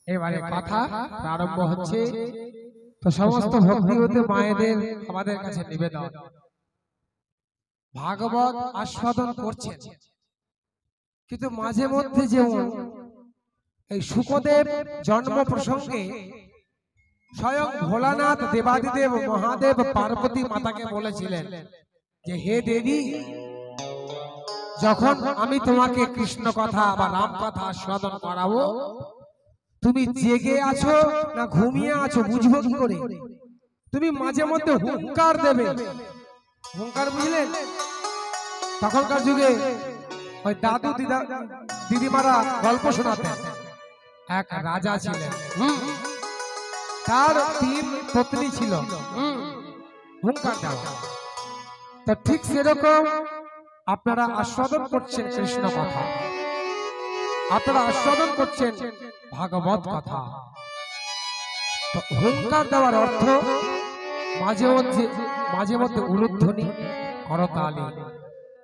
এবারে কথা প্রারম্ভ হচ্ছে। তো সমস্ত ভক্তিবতী মায়েদের আমাদের কাছে নিবেদন, ভাগবত আস্বাদন করছেন, কিন্তু মাঝে মধ্যে যেমন এই শুকদেব জন্ম প্রসঙ্গে স্বয়ং ভোলানাথ দেবাদিদেব মহাদেব পার্বতী মাতাকে বলেছিলেন যে হে দেবী, যখন আমি তোমাকে কৃষ্ণ কথা বা রাম কথা আস্বাদন করাবো, তুমি জেগে আছো না ঘুমিয়ে আছো বুঝবো কি করে? তুমি মাঝে মধ্যে হুঙ্কার দেবে। হুঙ্কার বুঝলেন? তখনকার যুগে ওই দাদু দিদিমারা গল্প শোনাতেন। এক রাজা ছিলেন, তার 3 পত্নী ছিল, হুঙ্কার দেওয়া। তো ঠিক সেরকম আপনারা আস্বাদন করছেন কৃষ্ণ কথা, আপনারা আস্বাদন করছেন ভাগবত কথা। তো হুঙ্কার দেওয়ার অর্থ মাঝে মধ্যে উলুধ্বনি, করতালি।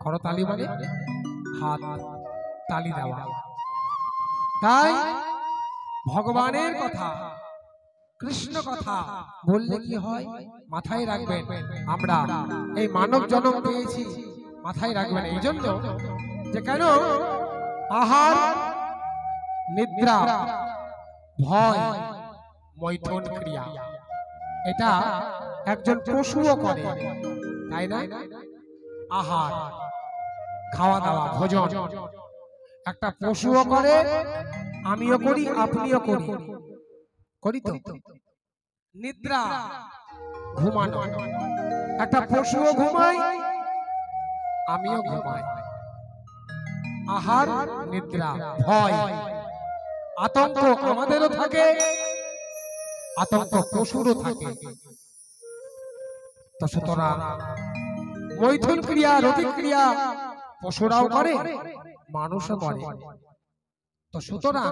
করতালি মানে হাত তালি দেওয়া। তাই ভগবানের কথা, কৃষ্ণ কথা বললে কি হয় মাথায় রাখবেন। আমরা এই মানব জন্ম পেয়েছি, মাথায় রাখবেন এই জন্য যে কেন আহার, নিদ্রা, ভয়, মৈথুন ক্রিয়া এটা একজন পশুও করে, তাই না? আহার, খাওয়া দাওয়া, ভোজন একটা পশুও করে, আমিও করি, আপনিও করি, করি তো। নিদ্রা, ঘুমানো, একটা পশুও ঘুমায়, আমিও ঘুমাই। আহার, নিদ্রা, ভয়, আতঙ্ক আমাদেরও থাকে, আতঙ্ক পশুরও থাকে। তো সুতরাং মৈথুন ক্রিয়া, রতি ক্রিয়া পশুরাও করে, মানুষও করে। তো সুতরাং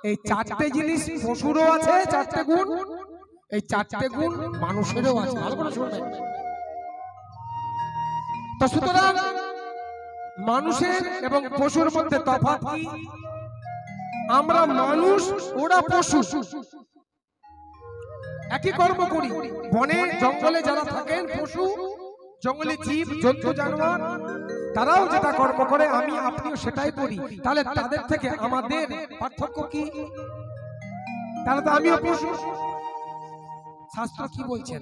এই 4টে জিনিস পশুরও আছে, 4টে গুণ, এই 4টে গুণ মানুষেরও আছে। ভালো করে শুনবেন। তো সুতরাং মানুষের এবং পশুর মধ্যে তফাৎ কি? আমরা মানুষ, ওরা পশু, একই কর্ম করি। বনে জঙ্গলে যারা থাকেন পশু, জঙ্গলে জীব জন্তু জানোয়ার, তারাও যেটা কর্ম করে আমি আপনিও সেটাই করি। তাহলে তাদের থেকে আমাদের পার্থক্য কি? তাহলে তো আমিও পশু। শাস্ত্র কি বলছেন?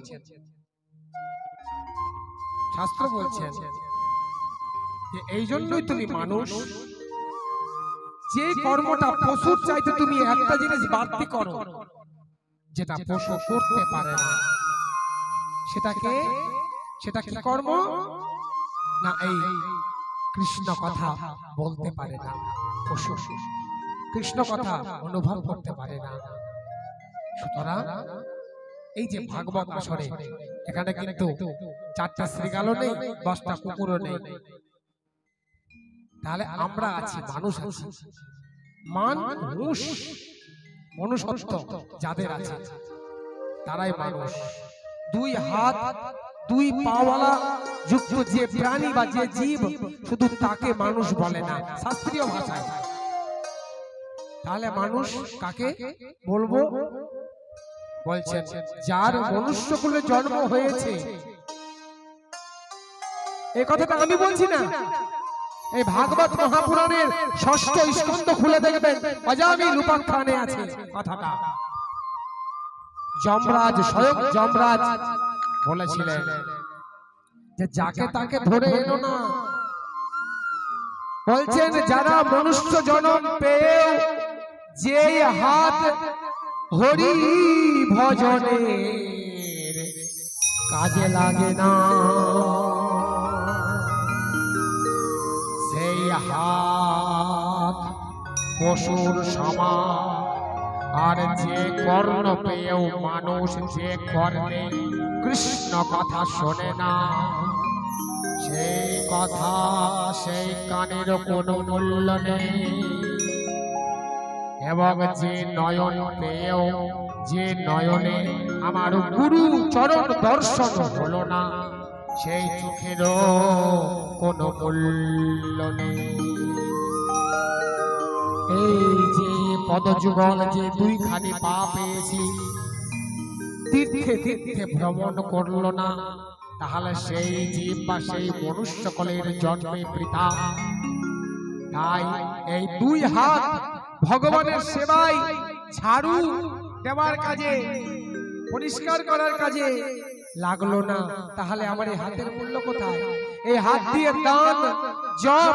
শাস্ত্র বলছেন যে এই জন্যই তুমি মানুষ, যে কর্মটা পশুর চাইতে তুমি একটা জিনিস বাড়তি করো যেটা পশু করতে পারে না, সেটা কি কর্ম না? এই কৃষ্ণ কথা বলতে পারে না পশু, কৃষ্ণ কথা অনুভব করতে পারে না। সুতরাং এই যে ভাগবত আসরে এখানে কিন্তু 4টা শৃগালও নেই, 10টা কুকুরও নেই। তাহলে আমরা আছি, মানুষ আছি, মানুষ, মনুষ্যত্ব যাদের আছে তারাই মানুষ। 2 হাত 2 পাওয়ালা যুক্ত যে প্রাণী বা যে জীব, শুধু তাকে মানুষ বলে না শাস্ত্রীয় ভাষায়। তাহলে মানুষ কাকে বলবো? বলছেন যার মনুষ্যকুলে জন্ম হয়েছে। এই কথাটা আমি বলছি না, এই ভাগবত মহাপুরাণের 6ষ্ঠ স্কন্ধ খুলে দেখবেন, অজামি লুপাখ্যানে আছে কথাটা। যমরাজ, স্বয়ং যমরাজ বলেছিলেন যে যাকে তাকে ধরে এনো না। বলছেন যারা মনুষ্য জন্ম পেয়ে যে হাত হরি ভজনের কাজে লাগে না, সেই হাত পশুর সমান। আর যে কর্ণ পেয়েও মানুষ যে কর্ণে কৃষ্ণ কথা শোনে না, সেই কথা সেই কানের কোনো মূল্য নেই। এবং যে নয়ন পেয়েও যে নয়নে আমার গুরু চরণ দর্শন হলো না, সেই চোখেরও কোনো মূল্য নেই। এই যে পদযুগল যে দুইখানি পা পেয়েছি, তীর্থে তীর্থে ভ্রমণ করলো না, তাহলে সেই জীব বা সেই মনুষ্যকুলের জন্মে বৃথা। তাই এই দুই হাত ভগবানের সেবায়, ঝাড়ু দেওয়ার কাজে, পরিষ্কার করার কাজে লাগলো না, তাহলে আমার এই হাতের মূল্য কোথায়? এই হাত দিয়ে দান জপ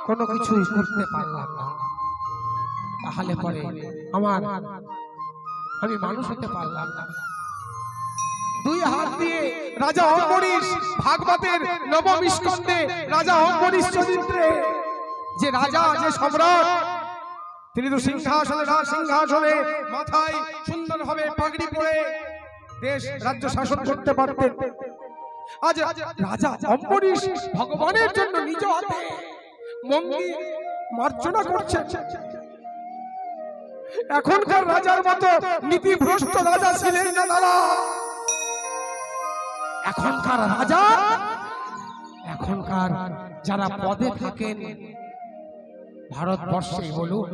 কোনো কিছুই করতে পারলাম না, তাহলে পরে আমি মানুষ হতে পারলাম না। দুই হাত দিয়ে রাজা অম্বরীশ, ভাগবতের নবম স্কন্ধে রাজা অম্বরীশ চরিত্রে যে রাজা, যে সম্রাট, তিনি তো সিংহাসনে, রাজ সিংহাসনে মাথায় সুন্দরভাবে পাগড়ি পরে দেশ রাজ্য শাসন করতে পারতেন। আজ রাজা অম্বরীশ ভগবানের জন্য নিজ হাতে মন্দির মার্জনা করছেন। এখনকার রাজার মতো নীতিভ্রষ্ট রাজা ছিলেন না দাদা। এখনকার রাজা, এখনকার যারা পদে থাকেন, ভারতবর্ষে বলুন,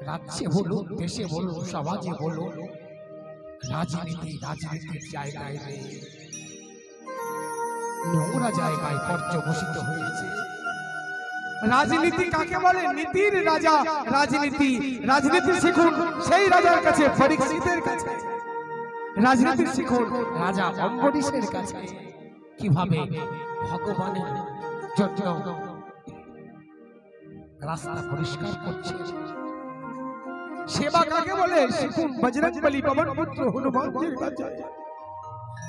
রাজ্যে বলুন, দেশে বলুন, সমাজে বলুন, রাজনীতির জায়গায় নেই, নোংরা জায়গায় পর্যবসিত হয়েছে। রাজনীতি কাকে বলে? নীতির রাজা রাজনীতি। রাজনীতি শিখুন সেই রাজার কাছে, পরীক্ষিতের কাছে। রাজনীতি শিখুন রাজা অম্বরীশের কাছে, কিভাবে ভগবানের জন্য রাস্তা পরিষ্কার করছে। সেবা কাকে বলে? শিখুন বজরংবলী পবন পুত্র হনুমানজির কাছে।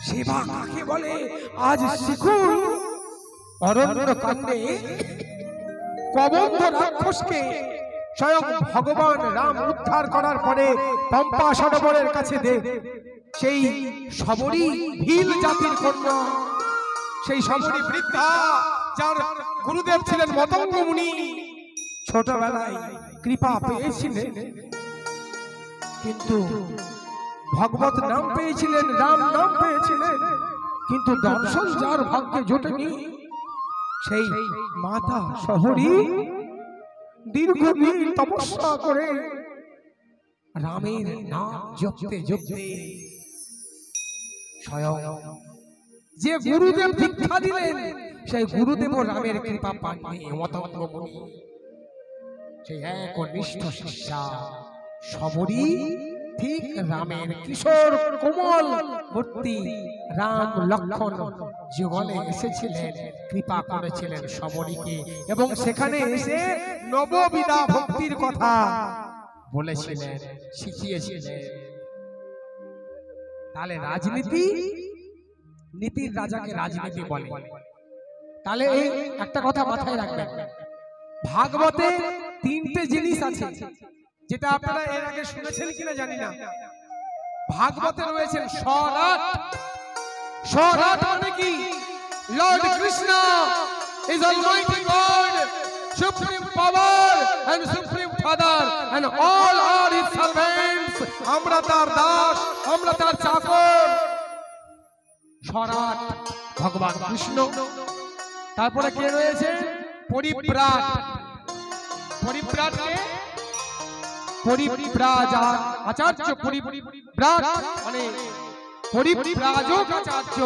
সেবা কাকে বলে? আজ শিখুন অরণ্যকাণ্ডে কবন্ধ রাক্ষসকে স্বয়ং ভগবান রাম উদ্ধার করার পরে পম্পা সরোবরের কাছে সেই শবরী ভীল জাতির কন্যা, সেই শবরী বৃদ্ধা, যার গুরুদেব ছিলেন মতঙ্গ মুনি, ছোটবেলায় কৃপা পেয়েছিলেন, কিন্তু ভগবত নাম পেয়েছিলেন, রাম নাম পেয়েছিলেন, কিন্তু দর্শন যার ভাগ্যে জোটেনি, সেই মাতা শহরী দীর্ঘদিন তপস্যা করে রামের নাম জপতে জপতে স্বয়ং যে গুরুদেব দীক্ষা দিলেন, সেই গুরুদেব রামের কৃপা পাননি। মতঙ্গ মুনি সেই একনিষ্ঠ শিষ্যা শবরী ঠিক রামের কিশোর কোমল মূর্তি রাম লক্ষ্মণ যুগলে এসেছিলেন, কৃপা করেছিলেন শবরীকে, এবং সেখানে এসে নববিধা ভক্তির কথা বলেছিলেন, শিখিয়েছিলেন। তাহলে রাজনীতি, নীতির রাজাকে রাজনীতি বলে। তাহলে এই একটা কথা মাথায় রাখবেন, ভাগবতে তিনটে জিনিস আছে, যেটা আপনারা এর আগে শুনেছেন কিনা জানি না। ভাগবতে রয়েছেন স্বরাট। স্বরাট মানে কি? Lord Krishna is almighty God, supreme power and supreme father, and all are his servants. আমরা তার দাস, আমরা তার চাকর। স্বরাট ভগবান কৃষ্ণ। তারপরে কে রয়েছে? পরিব্রাট। পরিব্রাট কে? পরিব্রাজক আচার্য। পরিব্রাট মানে পরিব্রাজক আচার্য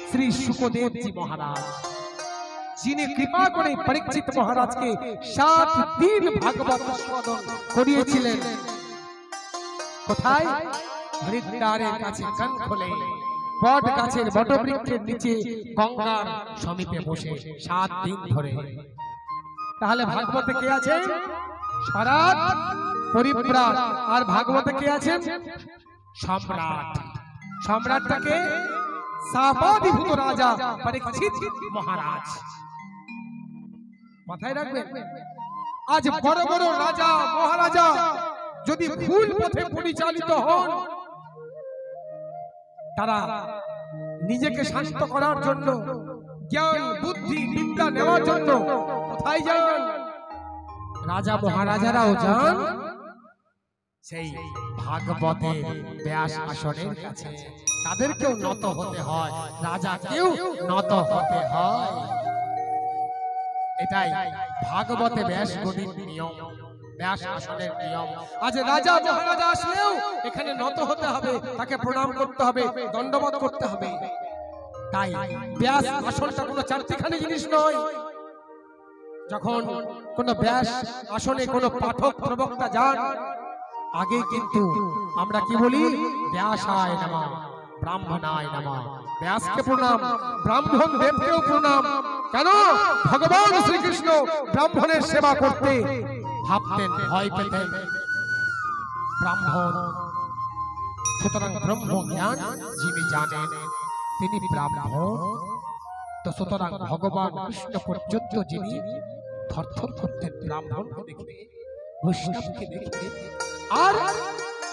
শ্রী শুকদেবজি মহারাজ, যিনি কৃপা করে পরীক্ষিত মহারাজকে 7 দিন ভাগবত শ্রবণ করিয়েছিলেন। কোথায়? হরিদ্বারের কাছে কনখলে বট গাছের বটবৃক্ষের নিচে গঙ্গার সমীপে বসে 7 দিন ধরে। তাহলে ভাগবতে কে আছে? স্বরাট, পরিব্রাট। আর ভাগবতে কে আছেন? সম্রাট। সম্রাটটাকে শাপাদিভূত রাজা পরীক্ষিত মহারাজ। মাথায় রাখবেন, আজ বড় বড় রাজা মহারাজা যদি ভুল পথে পরিচালিত হন, তারা নিজেকে শান্ত করার জন্য, জ্ঞান বুদ্ধি বিদ্যা নেওয়ার জন্য কোথায় যান? রাজা মহারাজারাও যান সেই ভাগবতের ব্যাস আসনের কাছে। তাদেরকেও নত হতে হয়, রাজাকেও নত হতে হয়। এটাই ভাগবতে ব্যাস গদির নিয়ম। ব্যাস আসনের নিয়ম। আজ রাজা মহারাজা আসলেও এখানে নত হতে হবে, তাকে প্রণাম করতে হবে, দণ্ডবত করতে হবে। তাই ব্যাস আসনটা কোনো চারটিখানি জিনিস নয়। যখন কোনো ব্যাস আসনে কোনো পাঠক প্রবক্তা যান, আগে কিন্তু আমরা কি বলি? ব্যাসায় নমঃ, ব্রাহ্মণায় নমঃ। ব্যাসকে প্রণাম, ব্রাহ্মণ দেবকেও প্রণাম। কেন? ভগবান শ্রীকৃষ্ণ ব্রাহ্মণের সেবা করতে ভাবতেন, ভয় পেতেন ব্রাহ্মণ। সুতরাং ব্রহ্ম জ্ঞান যিনি জানেন তিনি ব্রাহ্মণ। তো সুতরাং ভগবান কৃষ্ণ পর্যন্ত যিনি থরথর করতেন ব্রাহ্মণকে দেখে, বৈষ্ণবকে দেখে, আর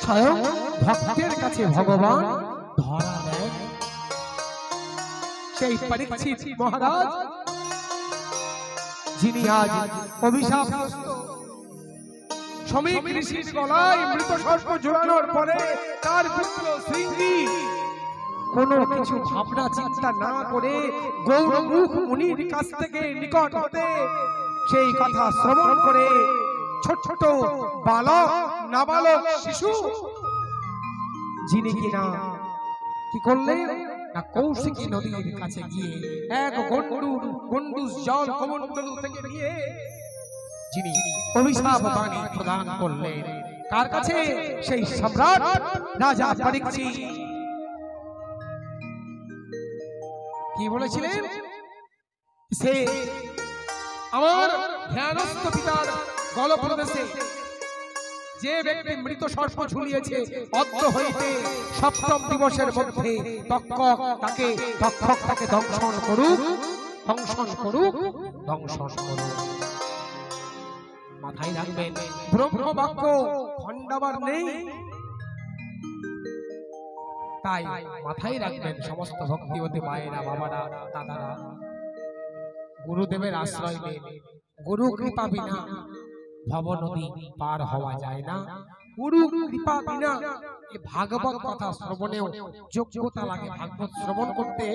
স্বয়ং ভক্তের কাছে ভগবান ধরা দেন। সেই পরীক্ষিত মহারাজ যিনি আজ অভিশাপগ্রস্ত, সমীক ঋষির গলায় মৃত সর্প ঝুলানোর পরে তার পুত্র শৃঙ্গী কোনো কিছু ভাবনা চিন্তা না করে গৌরমুখ মুনির কাছ থেকে নিকট হতে সেই কথা শ্রবণ করে ছোট ছোট বালক নাবালক শিশু যিনি কিনা কি করলেন না, কৌশিকী নদীর কাছে গিয়ে এক গন্ডুস জল কমণ্ডলু থেকে নিয়ে যিনি অভিশাপ বাণী প্রদান করলেন। কার কাছে? সেই সম্রাট রাজা পরীক্ষিত। কি বলেছিলেন? সে আমার ধ্যানস্থ পিতার গলপ্রদেশে যে ব্যক্তি মৃত সর্প ঝুলিয়েছে, অদ্য হইতে সপ্তম দিবসের মধ্যে তক্ষক তাকে দংশন করুক, দংশন করুক, দংশন করুক। মাথায় রাখবেন, ব্রহ্ম বাক্য খণ্ডাবার নেই। তাই মাথায় রাখবেন সমস্ত ভক্তিবতী মায়েরা, বাবারা, দাদারা, গুরুদেবের আশ্রয় নেন। গুরু কৃপা বিনা ভব নদী পার হওয়া যায় না। গুরু কৃপা বিনা এই ভাগবত কথা শ্রবণেও যোগ্যতা লাগে। ভাগবত শ্রবণ করতে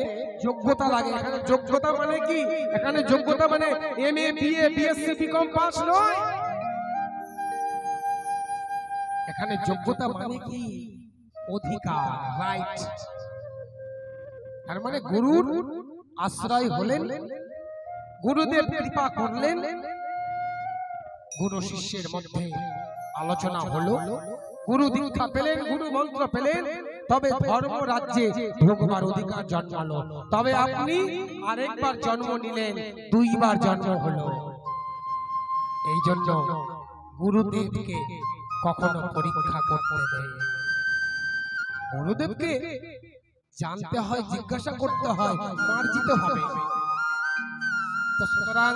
যোগ্যতা লাগে। এখানে যোগ্যতা মানে কি? এখানে যোগ্যতা মানে MA, BA, BSc, BCom pass নয়। এখানে যোগ্যতা মানে কি? অধিকার, রাইট। তার মানে গুরুর আশ্রয় হলেন, গুরুদেব কৃপা করলেন, গুরু শিষ্যের মধ্যে আলোচনা হলো, গুরু দীক্ষা পেলেন, গুরু মন্ত্র পেলেন, তবে ধর্ম রাজ্যে ঢোকবার অধিকার জন্মালো। তবে আপনি আরেকবার জন্ম নিলেন, দুইবার জন্ম হলো। এই জন্য গুরুদেবকে কখনো পরীক্ষা করতে নেই। গুরুদেবকে জানতে হয়, জিজ্ঞাসা করতে হয়, মার্জিত ভাবে। সুতরাং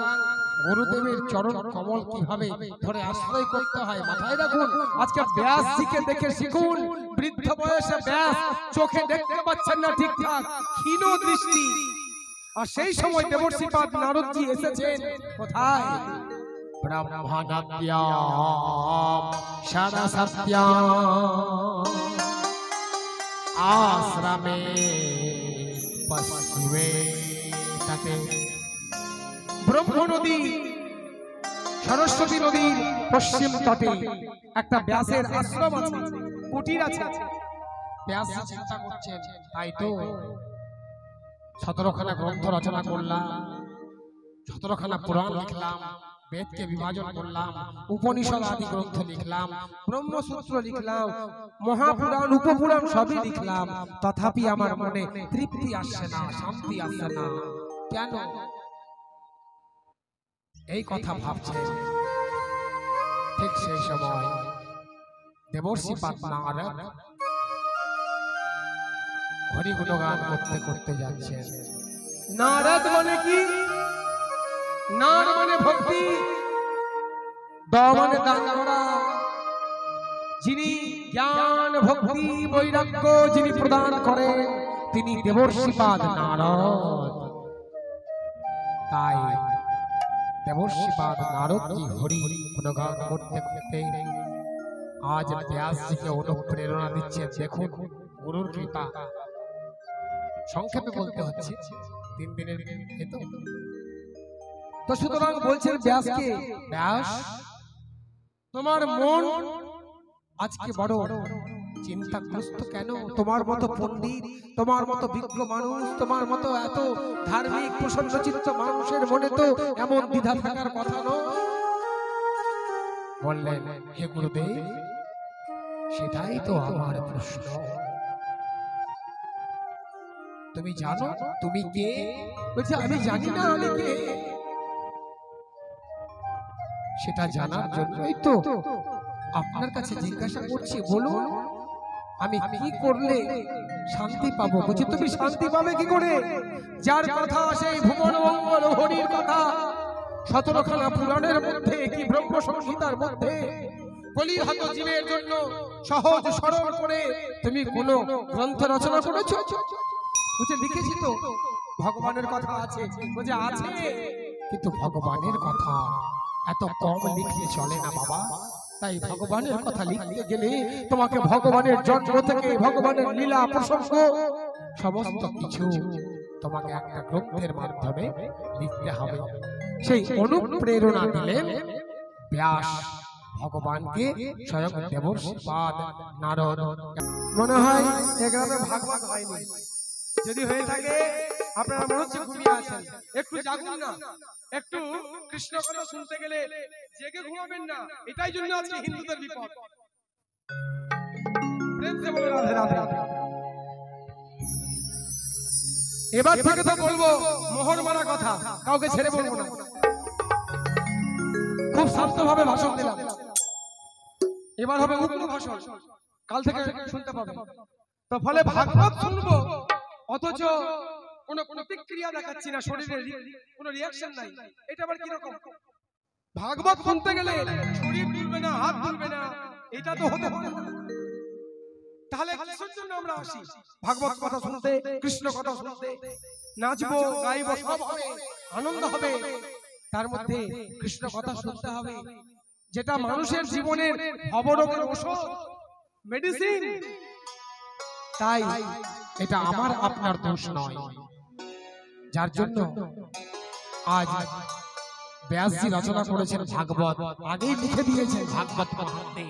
গুরুদেবের চরণ কমল কিভাবে ধরে আশ্রয় করতে হয় মাথায় রাখুন। আজকে ব্যাসজিকে দেখে শিখুন। বৃদ্ধ বয়সে ব্যাস চোখে দেখতে পাচ্ছেন না ঠিকঠাক, ক্ষীণ দৃষ্টি। আর সেই সময় দেবর্ষিপাদ নারদজি এসেছেন কোথায়? ব্রহ্মণাদ্যাম সরসত্যাম আশ্রমে পশ্চিমে তটে। ব্রহ্ম নদী, সরস্বতী নদীর পশ্চিম তটে একটা ব্যাসের আশ্রম আছে, কুটির আছে। ব্যাস চিন্তা করছেন, তাই তো 17খানা গ্রন্থ রচনা করলাম, 17খানা পুরাণ লিখলাম, বেদকে বিভাজন করলাম, উপনিষদ আদি গ্রন্থ লিখলাম, ব্রহ্মসূত্র লিখলাম, মহাপুরাণ, উপপুরাণ সবই লিখলাম, তথাপি আমার মনে তৃপ্তি আসছে না, শান্তি আসছে না। কেন? এই কথা ভাবছে। ঠিক সেই সময় দেবর্ষিপাদ নারদ হরি গুণগান করতে করতে যাচ্ছেন। নারদ মানে কি? নার মানে ভক্তি, দ মানে দান করা। যিনি জ্ঞান, ভক্তি, বৈরাগ্য যিনি প্রদান করেন তিনি দেবর্ষিপাদ নারদ। তাই দেবর্ষিপাদ নারদজি হরি গুণগান করতে করতে আজ ব্যাসজিকে অনুপ্রেরণা দিচ্ছেন। দেখুন গুরুর কৃপা। সংক্ষেপে বলতে হচ্ছে, 3 দিনের তো সুতরাং বলছেন ব্যাসকে, ব্যাস তোমার মন আজকে বড় চিন্তাগ্রস্ত কেন? তোমার মতো পণ্ডিত, তোমার মতো বিজ্ঞ মানুষ, তোমার মতো এত ধার্মিক প্রসন্নচিত্ত মানুষের মনে তো এমন দ্বিধা থাকার কথা নয়। বললেন, হে গুরুদেব, সেটাই তো আমার প্রশ্ন। তুমি জানো তুমি কে? বলছে, আমি জানি না আমি কে। সেটা জানার জন্যই তো আপনার কাছে জিজ্ঞাসা করছি। বলুন, আমি কি করলে শান্তি পাবো? বলছি, তুমি শান্তি পাবে কি করে? যার কথা সেই ভুবন মঙ্গল হরির কথা 17খানা পুরাণের মধ্যে কি ব্রহ্ম সংহিতার মধ্যে কলিহত জীবের জন্য সহজ সরল করে তুমি কোন গ্রন্থ রচনা করেছো? বলছে, লিখেছি তো, ভগবানের কথা আছে। বলছে, আছে, কিন্তু ভগবানের কথা এত কম লিখলে চলে না বাবা। তাই ভগবানের কথা লিখতে গেলে তোমাকে ভগবানের জন্ম থেকে ভগবানের লীলা প্রসঙ্গ সমস্ত কিছু তোমাকে একটা গ্রন্থের মাধ্যমে লিখতে হবে। সেই অনুপ্রেরণা দিলেন ব্যাস ভগবানকে স্বয়ং দেবশ্রীপাদ নারদ। মনে হয় এ গ্রামে ভাগবত হয়নি। যদি হয়ে থাকে আপনারা মনে হচ্ছে ঘুমিয়ে আছেন, একটু জাগুন না। একটু কৃষ্ণ কথা শুনতে গেলে জেগে ঘুমাবেন না। এটাই জন্য আজকে হিন্দুদের বিপদ। প্রেম সে বলে রাধে রাধে। এবার থেকে তো বলবো মোহর মারা কথা, কাউকে ছেড়ে বলবো না। খুব শান্তভাবে ভাষণ দিলাম। এবার হবে উগ্র ভাষণ, কাল থেকে শুনতে পাবেন। তো ফলে ভাগবত শুনবো, অথচ কোনো প্রতিক্রিয়া দেখাচ্ছি না, শরীরে কোনো রিঅ্যাকশন নাই। এটা আবার কি রকম? ভাগবত শুনতে গেলে শরীর দুলবে না, হাত দুলবে না, এটা তো হতে পারে না। তাহলে কিসের জন্য আমরা আসি? ভাগবত কথা শুনতে, কৃষ্ণ কথা শুনতে। নাচবো, গাইবো, সব হবে, আনন্দ হবে। তার মধ্যে কৃষ্ণ কথা শুনতে হবে, যেটা মানুষের জীবনের অবরোগের ঔষধ, মেডিসিন। তাই এটা আমার আপনার দোষ নয়। যার জন্য আজ ব্যাসজি রচনা করেছেন ভাগবত, আগেই লিখে দিয়েছেন ভাগবত মহাত্মে,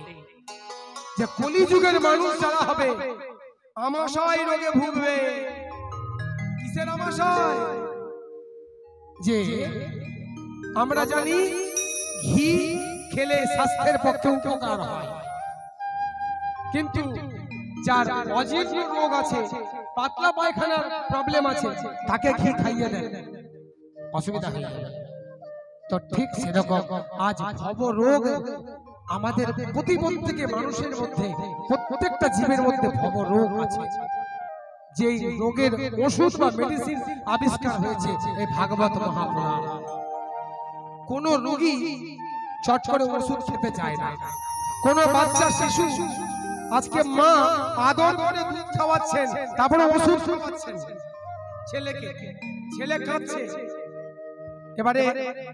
যে কলিযুগের মানুষ যারা হবে আমাশয় রোগে ভুগবে। কিসের আমাশয়? যে আমরা জানি ঘি খেলে স্বাস্থ্যের পক্ষে উপকার হয়, কিন্তু যার অজীর্ণ রোগ আছে, পাতলা পায়খানার প্রবলেম আছে, তাকে ঘি খাইয়ে দেন, অসুবিধা হয়ে যাবে। তো ঠিক সেরকম আজ ভব রোগ আমাদের প্রত্যেক মানুষের মধ্যে, প্রত্যেকটা জীবের মধ্যে ভব রোগ আছে। যে রোগের ওষুধ বা মেডিসিন আবিষ্কার হয়েছে এই ভাগবত মহাপুরাণ। কোন রোগী চট করে ওষুধ খেতে চায় না। কোন বাচ্চা শিশু আজকে মা আদর করে দুধ খাওয়াচ্ছেন, তারপরে ওষুধ খাওয়াচ্ছেন ছেলেকে, ছেলে খাচ্ছে। এবারে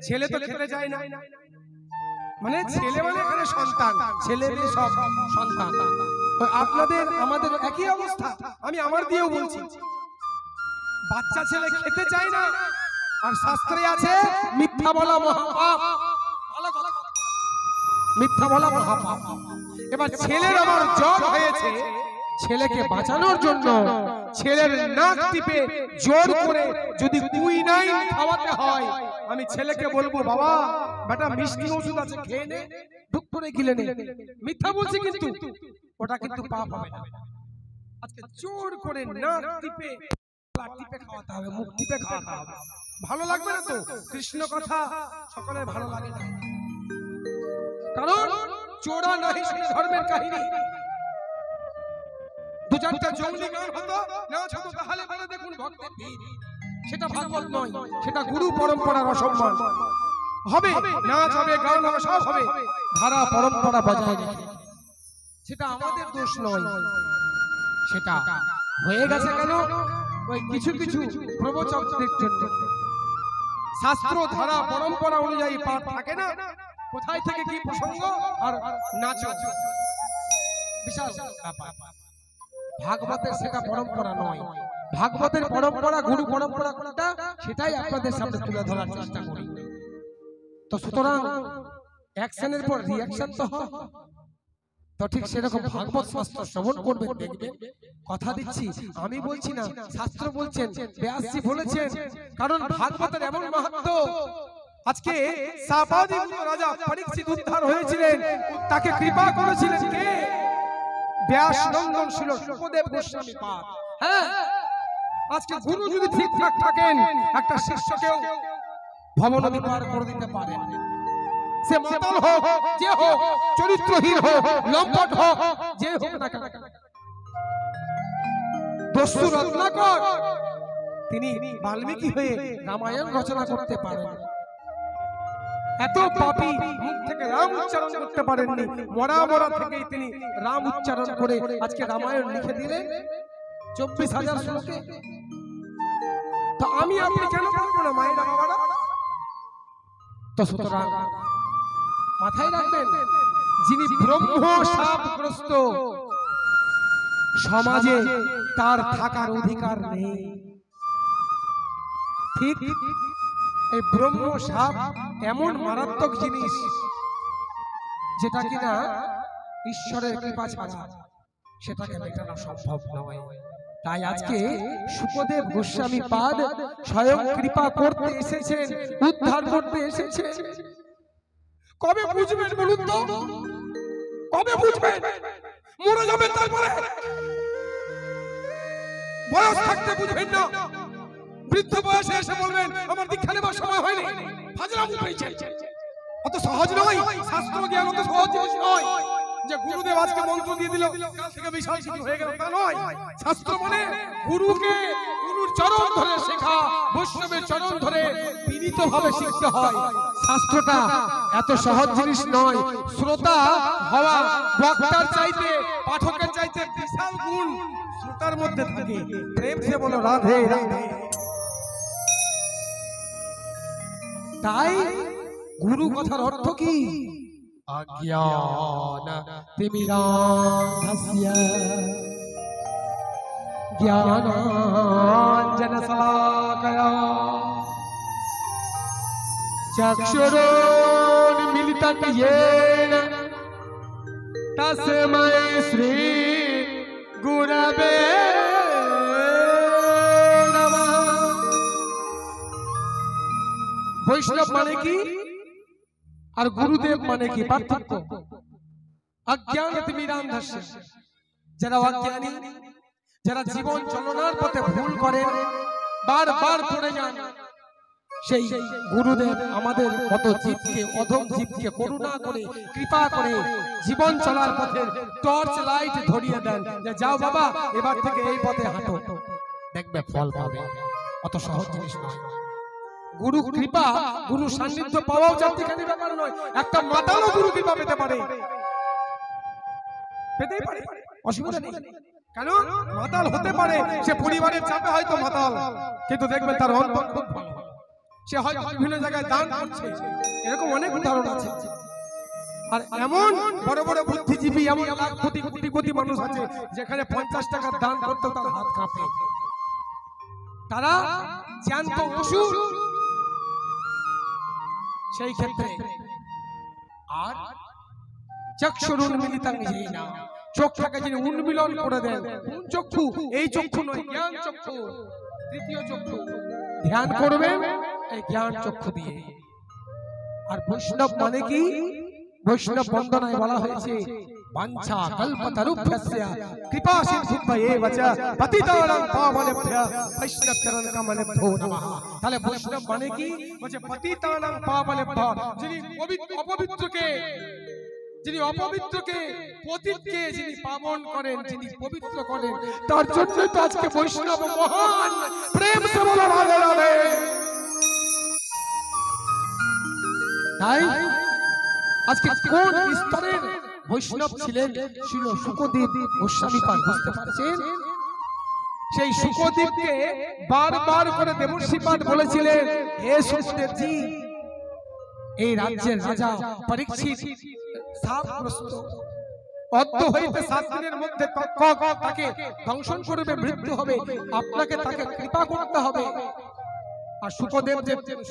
ছেলে তো খেতে চায় না, মানে ছেলে মানে এখানে সন্তান, ছেলে সব সন্তান। আপনাদের আমাদের একই অবস্থা, আমি আমার দিয়েও বলছি। বাচ্চা ছেলে খেতে চায় না, আর শাস্ত্রে আছে মিথ্যা বলা মহাপাপ। মিথ্যা বলা মহাপাপ। এবার ছেলের আমার জ্বর হয়েছে, ছেলেকে বাঁচানোর জন্য ছেলের নাক টিপে জোর করে যদি কুইনাইন খাওয়াতে হয়, আমি ছেলেকে বলবো, বাবা বেটা মিষ্টি ওষুধ আছে, খেয়ে নে, ঢুক করে গিলে নে। মিথ্যা বলছি, কিন্তু ওটা কিন্তু পাপ হবে না। আজকে জোর করে নাক টিপে খাওয়াতে হবে, মুখ টিপে খাওয়াতে হবে। ভালো লাগবে না তো? কৃষ্ণ কথা সকলের ভালো লাগে না, কারণ চোরা নাহি শুনে ধর্মের কাহিনী। দু চারটা জঙ্গলি গান হতো, নাচ হতো, তাহলে বলে দেখুন ভক্তের ভিড়। সেটা ভাগবত নয়, সেটা গুরু পরম্পরার অসম্মান। হবে নাচ হবে, গান হবে, সব হবে, ধারা পরম্পরা বজায় রেখে। সেটা আমাদের দোষ নয়। সেটা হয়ে গেছে কেন? ওই কিছু কিছু প্রবচকদের জন্য। শাস্ত্র ধারা পরম্পরা অনুযায়ী পাঠ থাকে না, কোথায় থেকে কি প্রসঙ্গ আর নাচ। বিশাল ব্যাপার। ভাগবতের সেটা পরম্পরা নয়। ভাগবতের পরম্পরা, গুরু পরম্পরা কোনটা, সেটাই আপনাদের সামনে তুলে ধরার চেষ্টা করি। তো সুতরাং অ্যাকশনের পর রিঅ্যাকশন তো হয়। তো ঠিক সেরকম ভাগবত শাস্ত্র শ্রবণ করবেন, দেখবেন। কথা দিচ্ছি, আমি বলছি না, শাস্ত্র বলছেন, ব্যাসজি বলেছেন। কারণ ভাগবতের এমন মাহাত্ম্য, আজকে সাপাদি রাজা পরীক্ষিত উদ্ধার হয়েছিলেন, তাকে কৃপা করেছিলেন কে? ব্যাস নন্দন ছিল সুখদেব গোস্বামী পাদ। হ্যাঁ, আজকে গুরু যদি ঠিকঠাক থাকেন, একটা শিষ্যকেও ভবনদী পার করে দিতে পারেন। সে মাতাল হোক, যে হোক, চরিত্রহীন হোক, লম্পট হোক, যে হোক না কেন, দস্যু রত্নাকর তিনি বাল্মীকি হয়ে রামায়ণ রচনা করতে পারেন। এত পাপী, মুখ থেকে রাম উচ্চারণ করতে পারেননি, মরা মরা থেকেই তিনি রাম উচ্চারণ করে আজকে রামায়ণ লিখে দিলেন 24,000 শ্লোকে। তো আমি আপনি কেন পারবো না মায়েরা বাবারা? তো সুতরাং মাথায় রাখবেন, যিনি ব্রহ্ম শাপগ্রস্ত, সমাজে তার থাকার অধিকার নেই। ঠিক, এই ব্রহ্ম শাপ এমন মারাত্মক জিনিস, যেটা কিনা ঈশ্বরের কৃপা ছাড়া সেটাকে মেটানো সম্ভব নয়। তাই আজকে সুখদেব গোস্বামী পাদ স্বয়ং কৃপা করতে এসেছেন, উদ্ধার করতে এসেছেন। কবে বুঝবেন বলুন তো? কবে বুঝবেন? মরে যাবেন, তারপরে বয়স থাকতে বুঝবেন না, বৃদ্ধ বয়সে এসে বলবেন আমার দীক্ষা নেবার সময় হয়নি। ফাজলামো পেয়েছেন। অত সহজ নয়, শাস্ত্র জ্ঞান অত সহজ জিনিস নয় যে গুরুদেব আজকে মন্ত্র দিয়ে দিল কাল থেকে বিশাল কিছু হয়ে গেল, তা নয়। শাস্ত্র মানে গুরুকে, গুরুর চরণ ধরে শেখা, বৈষ্ণবের চরণ ধরে বিনীতভাবে শিখতে হয়। শাস্ত্রটা এত সহজ জিনিস নয়। শ্রোতা হওয়া বক্তার চাইতে, পাঠকের চাইতে বিশাল গুণ শ্রোতার মধ্যে থাকে। প্রেম সে বলো রাধে রাধে। তাই গুরু কথার অর্থ কি? অজ্ঞান তিমিরান্ধস্য জ্ঞানাঞ্জনশলাকয়া চক্ষুरुन्मीलितं येन तस्मै श्री गुरवे नमः। বৈষ্ণব মানে কি আর গুরুদেব মানে কি? পার্থক্য। অজ্ঞান তিমিরান্ধস্য, যারা অজ্ঞানী, যারা জীবন চলনার পথে ভুল করেন, বারবার পড়ে যান, সেই গুরুদেব আমাদের মতো জীবকে, অধম জীবকে করুণা করে, কৃপা করে জীবন চলার পথে টর্চ লাইট ধরিয়ে দেন, যে যাও বাবা, এবার থেকে এই পথে হাঁটো, দেখবে ফল পাবে। অত সহজ জিনিস নয়। গুরু কৃপা, গুরু সান্নিধ্য পাওয়াও চারটিখানি ব্যাপার নয়। একটা মাতালও গুরু কৃপা পেতে পারে, পেতেই পারে, অসুবিধা নেই। কেন? মাতাল হতে পারে, সে পরিবারের চাপে হয়তো মাতাল, কিন্তু দেখবেন তার অন্তর খুব ভালো। সে হয়তো বিভিন্ন জায়গায় দান করছে, এরকম অনেক উদাহরণ আছে। আর এমন বড় বড় বুদ্ধিজীবী, এমন কোটি কোটি কোটি মানুষ আছে যেখানে 50 টাকার দান করতে তার হাত কাঁপে। তারা জ্যান্ত অসুর। সেই ক্ষেত্রে আর চক্ষুरुन्मीलितं येन, চক্ষুকে যিনি উন্মিলন করে দেন। কোন চক্ষু? এই চক্ষু নয়, জ্ঞান চক্ষু, তৃতীয় চক্ষু। ধ্যান করবেন এই জ্ঞান চক্ষু দিয়ে। আর বৈষ্ণব মানে কি? বৈষ্ণব বন্দনায় বলা হয়েছে বাঞ্ছা কল্পতরুভ্যস্য কৃপা সিন্ধুভ্যেব চ পতিতানাং পাবনেভ্যো বৈষ্ণব চরণ কমলেভ্যো নমঃ। তাহলে বৈষ্ণব মানে কি? বলছে পতিতানাং পাবনেভ্যো, যিনি অপবিত্রকে, যিনি অপবিত্রকে, পতিতকে যিনি পাবন করেন, যিনি পবিত্র করেন, তার জন্যই তো আজকে বৈষ্ণব মহান। প্রেম সে বলো রাধে রাধে। তাই আজকে কোন স্তরের বৈষ্ণব ছিলেন? ছিল সুখদেব গোস্বামী পাদ। বুঝতে পারছেন? সেই সুখদেবকে বারবার করে দেবর্ষি পাদ বলেছিলেন, হে সুখদেব জি, এই রাজ্যের রাজা পরীক্ষিত শাপগ্রস্ত, অদ্য হইতে 7 দিনের মধ্যে তাকে দংশন করবে, মৃত্যু হবে, আপনাকে তাকে কৃপা করতে হবে। আর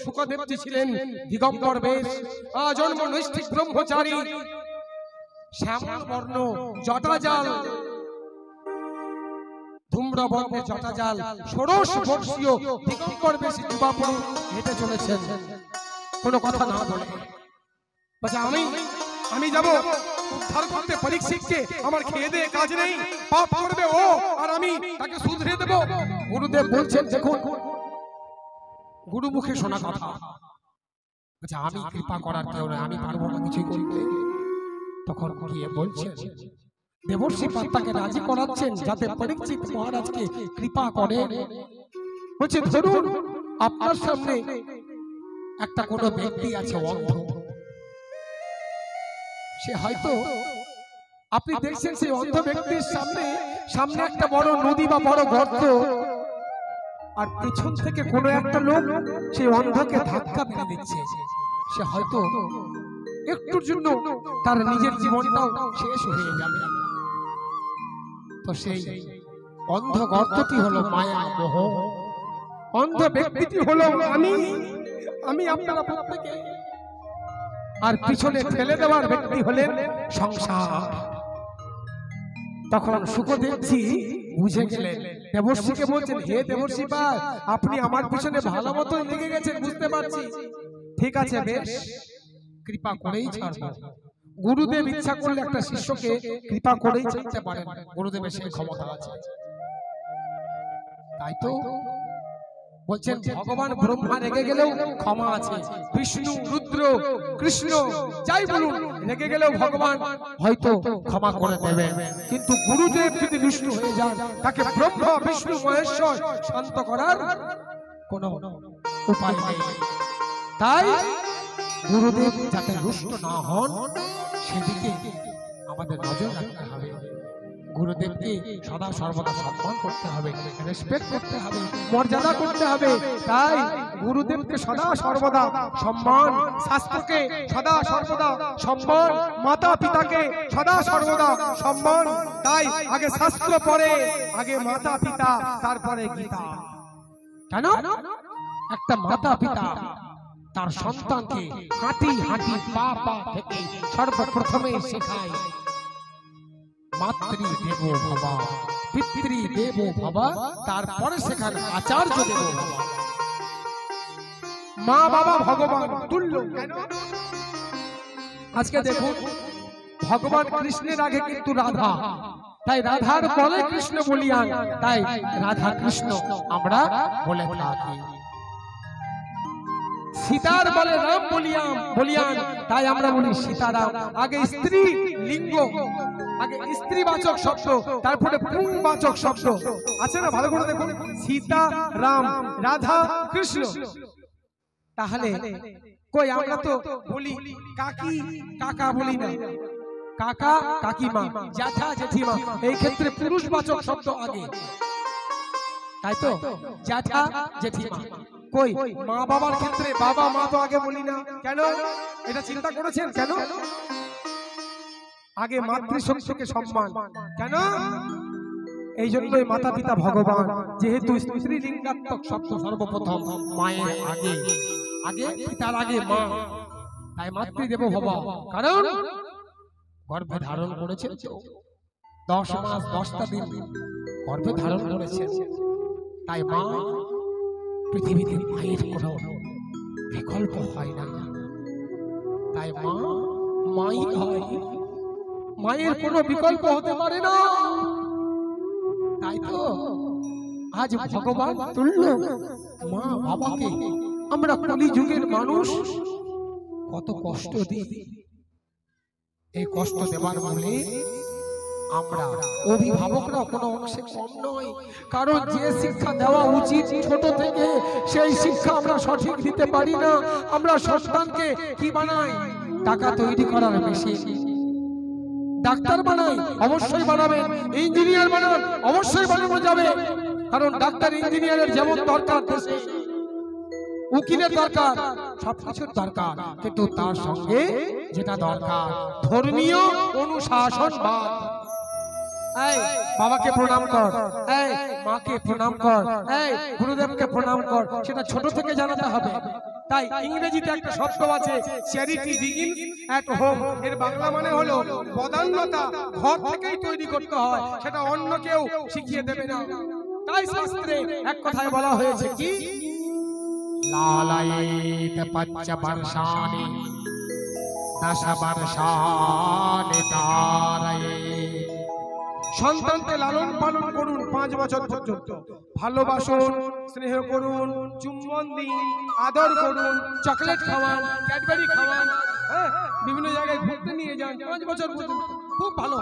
সুখদেবজি ছিলেন দিগম্বর বেশ, আজন্ম নৈষ্ঠিক ব্রহ্মচারী, শ্যামল বর্ণ জটাজাল, ধূম্রবর্ণের জটাজাল, ষোড়শ বর্ষীয় দিগম্বর বেশী যুবাপুরুষ হেঁটে চলেছেন কোনো কথা না বলে। বলছে আমি যাব উদ্ধার করতে পরীক্ষিতকে, আমার খেয়ে দিয়ে কাজ নেই, পাপ করবে ও আর আমি তাকে শুধরে দেব। গুরুদেব বলছেন দেখুন, গুরু মুখে শোনা কথা, বলছে আমি কৃপা করার কেউ নয়, আমি পারবো না কিছু করতে। তখন গিয়ে বলছেন দেবর্ষি পাত্তাকে রাজি করাচ্ছেন যাতে পরীক্ষিত মহারাজকে কৃপা করেন। বলছে ধরুন আপনার সামনে একটা কোনো ব্যক্তি আছে অন্ধ, সে হয়তো আপনি দেখছেন সেই অন্ধ ব্যক্তির সামনে একটা বড় নদী বা বড় গর্ত, আর পেছন থেকে কোনো একটা লোক সেই অন্ধকে ধাক্কা মেরে দিচ্ছে। সে হয়তো একটুর জন্য তার নিজের জীবনটাও শেষ হয়ে যাবে। তো সেই অন্ধ গর্তটি হলো মায়া মোহ, অন্ধ ব্যক্তিটি হলো আমি আপনারা প্রত্যেকে, আর পিছনে ফেলে দেওয়ার ব্যক্তি হলেন সংসার। তখন সুখদেবজি বুঝে গেলেন, দেবর্ষিকে বলছেন হে দেবর্ষি পাল, আপনি আমার পিছনে ভালো মতো লেগে গেছেন বুঝতে পারছি, ঠিক আছে বেশ, কৃপা করেই ছাড়ব। গুরুদেব ইচ্ছা করলে একটা শিষ্যকে কৃপা করেই ছাড়তে পারেন, গুরুদেবের সেই ক্ষমতা আছে। তাই তো বলছেন ভগবান ব্রহ্মা রেগে গেলেও ক্ষমা আছে, বিষ্ণু রুদ্র কৃষ্ণ যাই বলুন রেগে গেলেও ভগবান হয়তো ক্ষমা করে দেবেন। কিন্তু গুরুদেব যদি রুষ্ট হয়ে যান, তাকে ব্রহ্মা বিষ্ণু মহেশ্বর শান্ত করার কোনো উপায় নেই। তাই গুরুদেব যাতে রুষ্ট না হন সেদিকে আমাদের নজর রাখতে হবে। গুরুদেবকে সদা সর্বদা সম্মান করতে হবে, রেসপেক্ট করতে হবে, মর্যাদা করতে হবে। তাই গুরুদেবকে সদা সর্বদা সম্মান, শাস্ত্রকে সদা সর্বদা সম্মান, মাতা পিতাকে সদা সর্বদা সম্মান। তাই আগে শাস্ত্র পড়ে, আগে মাতা পিতা, তারপরে গীতা। কেন? একটা মাতা পিতা তার সন্তানকে হাঁটি হাঁটি পা পা থেকে সর্বপ্রথমে শেখায় মাতৃ দেব ভবা, পিতৃ দেব ভবা, তারপরে সেখানে আচার্য দেব ভবা। মা বাবা ভগবান তুল্য। কেন? আজকে দেখুন ভগবান কৃষ্ণের আগে কিন্তু রাধা, তাই রাধার বলে কৃষ্ণ বলিয়ান, তাই রাধা কৃষ্ণ আমরা বলে থাকি। সীতার বলে রাম বলিয়ান, তাই আমরা বলি সীতারাম। আগে স্ত্রী লিঙ্গ, আগে স্ত্রীবাচক শব্দ, তারপরে পুংবাচক শব্দ আছে না, ভালো করে দেখুন, সীতা রাম রাধা কৃষ্ণ। তাহলে কই আমরা তো বলি কাকি কাকা বলি না, কাকা কাকিমা, জ্যাঠা জেঠিমা, এই ক্ষেত্রে পুরুষবাচক শব্দ আগে, তাই তো জ্যাঠা জেঠিমা। কই মা বাবার ক্ষেত্রে বাবা মা তো আগে বলি না, কেন? এটা চিন্তা করেছেন কেন? আগে মাতৃশক্তিকে সম্মান, কেন? এই জন্যই মাতা পিতা ভগবান, যেহেতু স্ত্রীলিঙ্গাত্মক শব্দ সর্বপ্রথম মায়ের আগে, আগে পিতার আগে মা, তাই মাতৃদেব ভবা। কারণ গর্ভে ধারণ করেছেন তো 10 মাস 10টা দিন গর্ভে ধারণ করেছেন, তাই মা পৃথিবীতে মায়ের কোনো বিকল্প হয় না, তাই মা মাই হয়, মায়ের কোনো বিকল্প হতে পারে না। তাই তো আজ ভগবান তুল্য মা বাবাকে আমরা কলিযুগের মানুষ কত কষ্ট দিই। এই কষ্ট দেবার বলে আমরা অভিভাবকরা কোনো অংশে কম নয়, কারণ যে শিক্ষা দেওয়া উচিত ছোট থেকে সেই শিক্ষা আমরা সঠিক দিতে পারি না। আমরা সন্তানকে কি বানাই? টাকা তৈরি করার মেশিন। ডাক্তার বানাই, অবশ্যই বানাবেন। ইঞ্জিনিয়ার বানান, অবশ্যই বানানো যাবে, কারণ ডাক্তার ইঞ্জিনিয়ারের যেমন দরকার দেশে, উকিলের দরকার, সবকিছুর দরকার, কিন্তু তার সঙ্গে যেটা দরকার ধর্মীয় অনুশাসনবাদ। এই বাবাকে প্রণাম কর, এই মাকে প্রণাম কর, এই গুরুদেবকে প্রণাম কর, সেটা ছোট থেকে জানাতে হবে। তাই ইংরেজিতে একটা শব্দ আছে, চ্যারিটি বিগিনস অ্যাট হোম। এর বাংলা মানে হলো বদান্যতা ঘর থেকেই তৈরি করতে হয়, সেটা অন্য কেউ শিখিয়ে দেবে না। তাই শাস্ত্রে এক কথায় বলা হয়েছে কি, লালায়েত পাঁচ বর্ষানি দশ বর্ষানি তারায়ে। সন্তানকে লালন পালন করুন 5 বছর পর্যন্ত, ভালোবাসুন, স্নেহ করুন, চুম্বন দিন, আদর করুন, চকলেট খাওয়ান, ক্যাডবেরি খাওয়ান, বিভিন্ন জায়গায় ঘুরতে নিয়ে যান 5 বছর পর্যন্ত, খুব ভালো।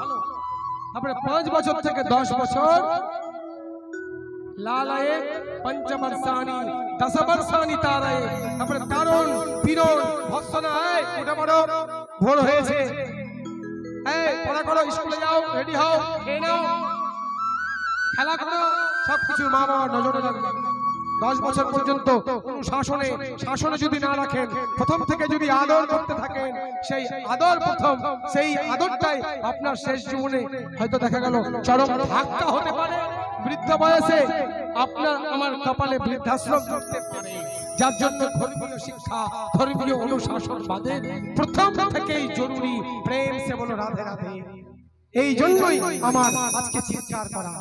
তারপরে 5 বছর থেকে 10 বছর লালায়ে পঞ্চবর্ষানি দশবর্ষানি তারায়ে। তারপরে তারণ পীড়ন ভৎসনা, ওটা বড় ভোর হয়েছে, পড়া করো, স্কুলে যাও, রেডি হও, খেয়ে নাও, খেলা করো, সবকিছু মা বাবার নজরে রাখবে। 10 বছর পর্যন্ত শাসনে যদি না রাখেন, প্রথম থেকে যদি আদর করতে থাকেন, সেই আদর প্রথম, সেই আদরটাই আপনার শেষ জীবনে হয়তো দেখা গেল চরম ধাক্কা হতে পারে। বৃদ্ধ বয়সে আপনার আমার কপালে বৃদ্ধাশ্রম করতে পারে। যার জন্য ধর্মীয় শিক্ষা, ধর্মীয় অনুশাসন বাদে প্রথম থেকেই জরুরি প্রেম সে বলো রাধে রাধে। এই জন্যই আমার আজকে চিৎকার করা।